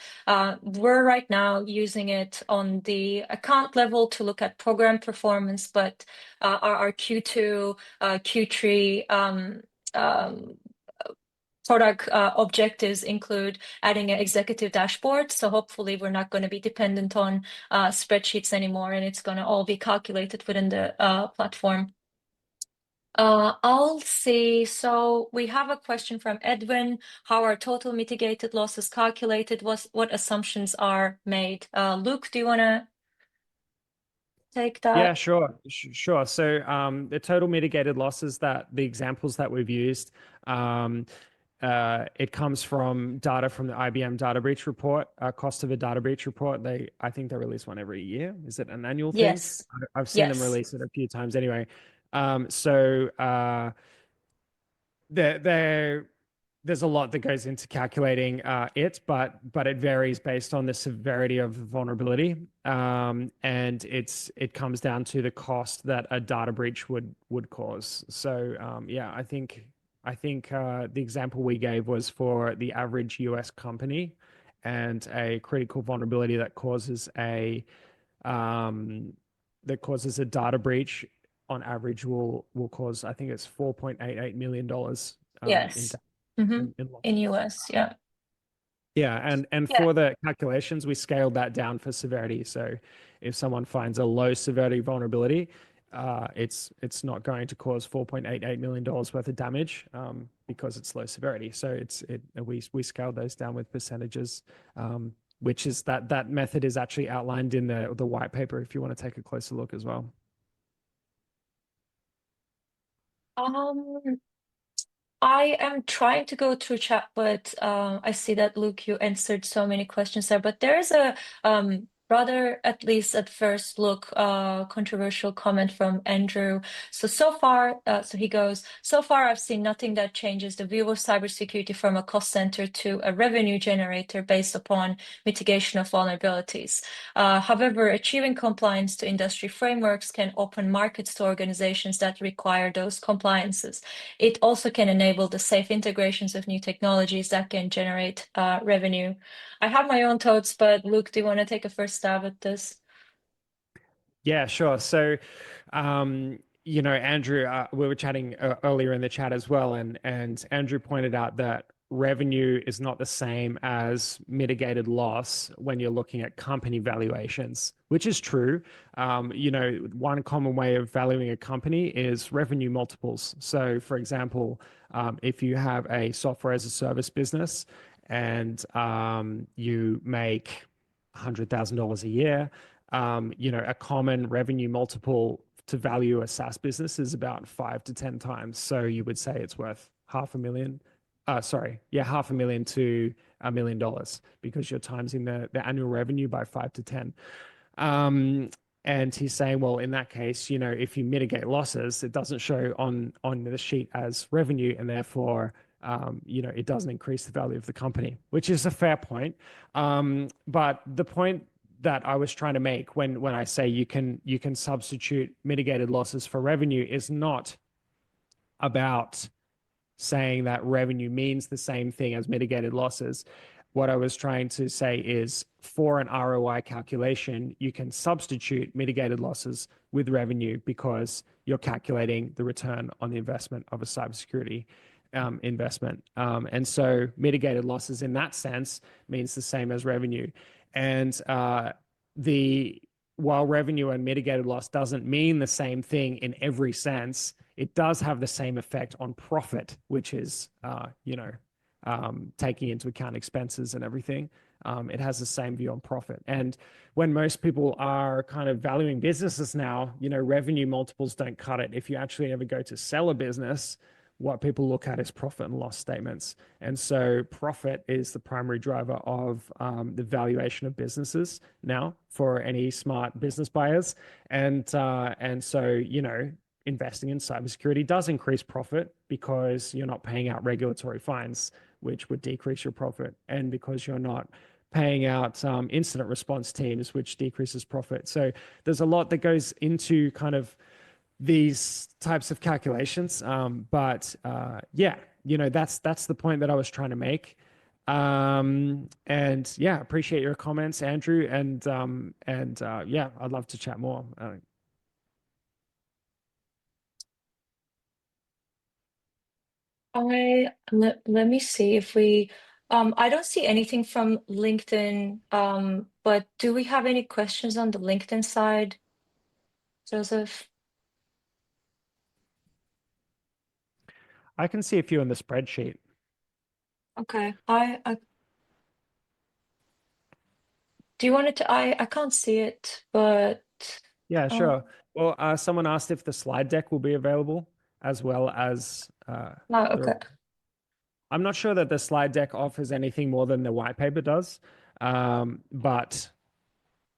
[SPEAKER 2] We're right now using it on the account level to look at program performance, but our Q2, Q3 product objectives include adding an executive dashboard. So hopefully we're not going to be dependent on spreadsheets anymore, and it's going to all be calculated within the platform. I'll see. So we have a question from Edwin. How are total mitigated losses calculated? What assumptions are made? Luke, do you want to take that?
[SPEAKER 1] Yeah, sure. So the total mitigated losses, that the examples that we've used, it comes from data from the IBM data breach report, cost of a data breach report. I think they release one every year. Is it an annual thing?
[SPEAKER 2] Yes.
[SPEAKER 1] I've seen them release it a few times anyway. So there's a lot that goes into calculating it, but it varies based on the severity of the vulnerability, and it comes down to the cost that a data breach would cause. So yeah, I think the example we gave was for the average US company, and a critical vulnerability that causes a data breach on average will cause, I think it's $4.88 million
[SPEAKER 2] Yes. In US, yeah.
[SPEAKER 1] Yeah, and for the calculations, we scaled that down for severity. So if someone finds a low severity vulnerability, it's not going to cause $4.88 million worth of damage because it's low severity. So we scaled those down with percentages, which is that method is actually outlined in the white paper if you want to take a closer look as well.
[SPEAKER 2] I am trying to go through chat, but I see that, Luke, you answered so many questions there. But there is a rather, at least at first look, controversial comment from Andrew. So far, so he goes, so far I've seen nothing that changes the view of cybersecurity from a cost center to a revenue generator based upon mitigation of vulnerabilities. However, achieving compliance to industry frameworks can open markets to organizations that require those compliances. It also can enable the safe integrations of new technologies that can generate revenue. I have my own thoughts, but Luke, do you want to take a first stab at this?
[SPEAKER 1] Yeah, sure. So, Andrew, we were chatting earlier in the chat as well, and Andrew pointed out that revenue is not the same as mitigated loss when you're looking at company valuations, which is true. One common way of valuing a company is revenue multiples. So, for example, if you have a software as a service business and you make $100,000 a year, a common revenue multiple to value a SaaS business is about 5 to 10 times. So you would say it's worth $500,000 to $1 million because you're timesing the annual revenue by 5 to 10. And he's saying, well, in that case, if you mitigate losses, it doesn't show on the sheet as revenue, and therefore, it doesn't increase the value of the company, which is a fair point. But the point that I was trying to make when I say you can substitute mitigated losses for revenue is not about saying that revenue means the same thing as mitigated losses. What I was trying to say is, for an ROI calculation, you can substitute mitigated losses with revenue because you're calculating the return on the investment of a cybersecurity investment. And so mitigated losses in that sense means the same as revenue. And while revenue and mitigated loss doesn't mean the same thing in every sense, it does have the same effect on profit, which is, taking into account expenses and everything. It has the same view on profit. And when most people are kind of valuing businesses now, revenue multiples don't cut it. If you actually ever go to sell a business, what people look at is profit and loss statements. And so profit is the primary driver of the valuation of businesses now for any smart business buyers. And so, investing in cybersecurity does increase profit because you're not paying out regulatory fines, which would decrease your profit, and because you're not paying out incident response teams, which decreases profit. So there's a lot that goes into kind of these types of calculations. But that's the point that I was trying to make. And yeah, appreciate your comments, Andrew. And yeah, I'd love to chat more.
[SPEAKER 2] Let me see if we I don't see anything from LinkedIn, but do we have any questions on the LinkedIn side, Joseph?
[SPEAKER 1] I can see a few in the spreadsheet.
[SPEAKER 2] Okay. I do you want it to I can't see it, but
[SPEAKER 1] Yeah, sure. Well, someone asked if the slide deck will be available as well as
[SPEAKER 2] okay.
[SPEAKER 1] I'm not sure that the slide deck offers anything more than the white paper does, but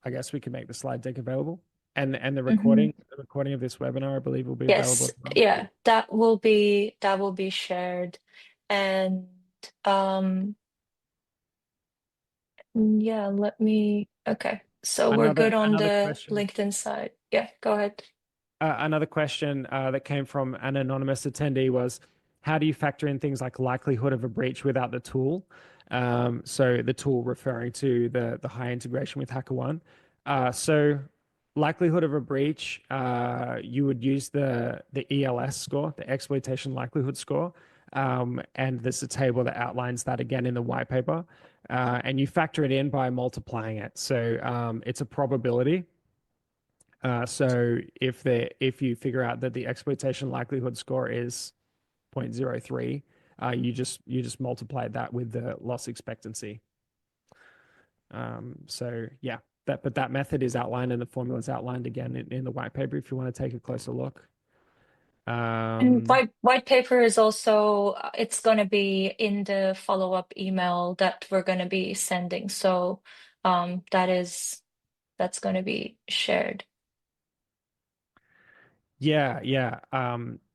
[SPEAKER 1] I guess we can make the slide deck available, and the recording of this webinar, I believe, will be available
[SPEAKER 2] Yes,
[SPEAKER 1] as well.
[SPEAKER 2] yeah, that will be shared. And yeah, okay. So we're good on
[SPEAKER 1] Another
[SPEAKER 2] the
[SPEAKER 1] question.
[SPEAKER 2] LinkedIn side. Yeah, go ahead.
[SPEAKER 1] Another question that came from an anonymous attendee was, how do you factor in things like likelihood of a breach without the tool? So the tool referring to the high integration with HackerOne. So likelihood of a breach, you would use the ELS score, the exploitation likelihood score. And there's a table that outlines that again in the white paper. And you factor it in by multiplying it. So it's a probability. So if you figure out that the exploitation likelihood score is 0.03, you just multiply that with the loss expectancy. So yeah, that method is outlined and the formula is outlined again in the white paper if you want to take a closer look.
[SPEAKER 2] And white paper is also it's going to be in the follow-up email that we're going to be sending. So that's going to be shared.
[SPEAKER 1] Yeah,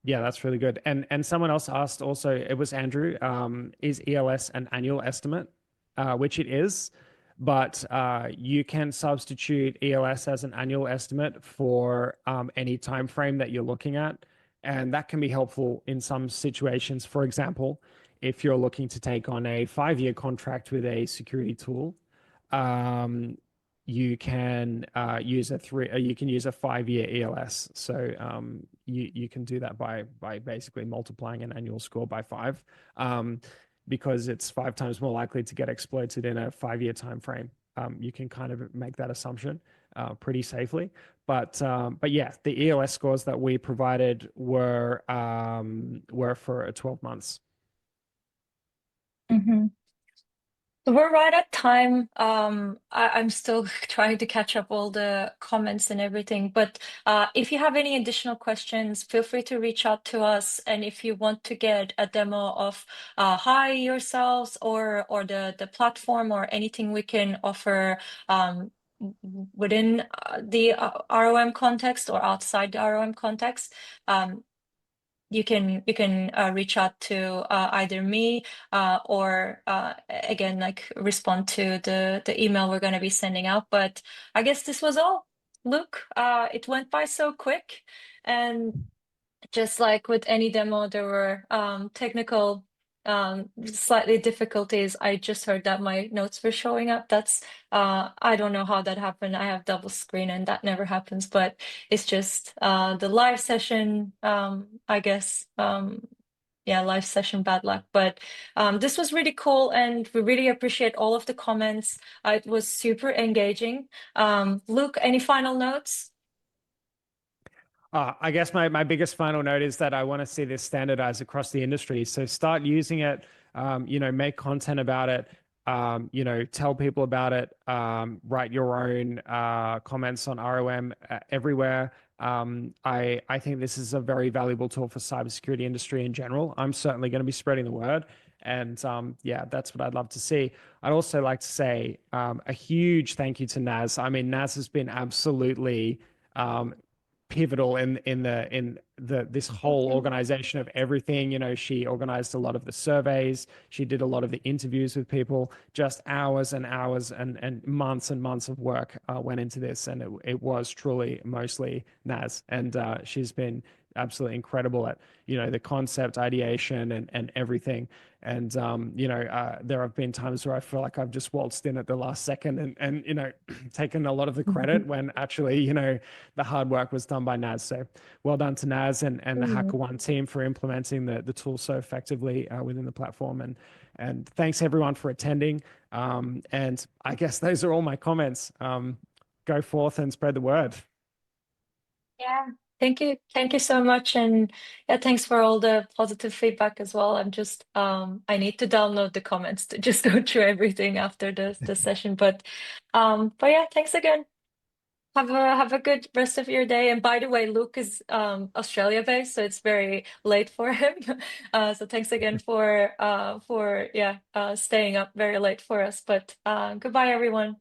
[SPEAKER 1] that's really good. And someone else asked also, it was Andrew, is ELS an annual estimate? Which it is, but you can substitute ELS as an annual estimate for any time frame that you're looking at, and that can be helpful in some situations. For example, if you're looking to take on a 5-year contract with a security tool, you can use a 5-year ELS. So you can do that by basically multiplying an annual score by 5, because it's 5 times more likely to get exploited in a 5-year time frame. You can kind of make that assumption pretty safely. But yeah, the ELS scores that we provided were for 12 months.
[SPEAKER 2] So we're right at time. I'm still trying to catch up all the comments and everything. But if you have any additional questions, feel free to reach out to us. And if you want to get a demo of Hi yourselves or the platform or anything we can offer, within the ROM context or outside the ROM context, you can reach out to either me or again, like respond to the email we're going to be sending out. But I guess this was all. Luke, it went by so quick, and just like with any demo, there were technical slightly difficulties. I just heard that my notes were showing up. That's I don't know how that happened. I have double screen and that never happens, but it's just the live session, I guess. Yeah, live session bad luck. But this was really cool, and we really appreciate all of the comments. It was super engaging. Luke, any final notes?
[SPEAKER 1] I guess my biggest final note is that I want to see this standardized across the industry. So start using it, make content about it, tell people about it, write your own comments on ROM everywhere. I think this is a very valuable tool for cybersecurity industry in general. I'm certainly going to be spreading the word. And yeah, that's what I'd love to see. I'd also like to say a huge thank you to Naz. I mean, Naz has been absolutely pivotal in this whole organization of everything. She organized a lot of the surveys, she did a lot of the interviews with people, just hours and hours and months of work went into this, and it was truly mostly Naz, and she's been absolutely incredible at the concept ideation and everything. And there have been times where I feel like I've just waltzed in at the last second and taken a lot of the credit when actually the hard work was done by Naz. So well done to Naz and the HackerOne team for implementing the tool so effectively within the platform. And thanks everyone for attending. And I guess those are all my comments. Go forth and spread the word.
[SPEAKER 2] Yeah, thank you. Thank you so much. And yeah, thanks for all the positive feedback as well. I'm just I need to download the comments to just go through everything after the session. But yeah, thanks again. Have a good rest of your day. And by the way, Luke is Australia based, so it's very late for him. So thanks again for staying up very late for us. But goodbye everyone.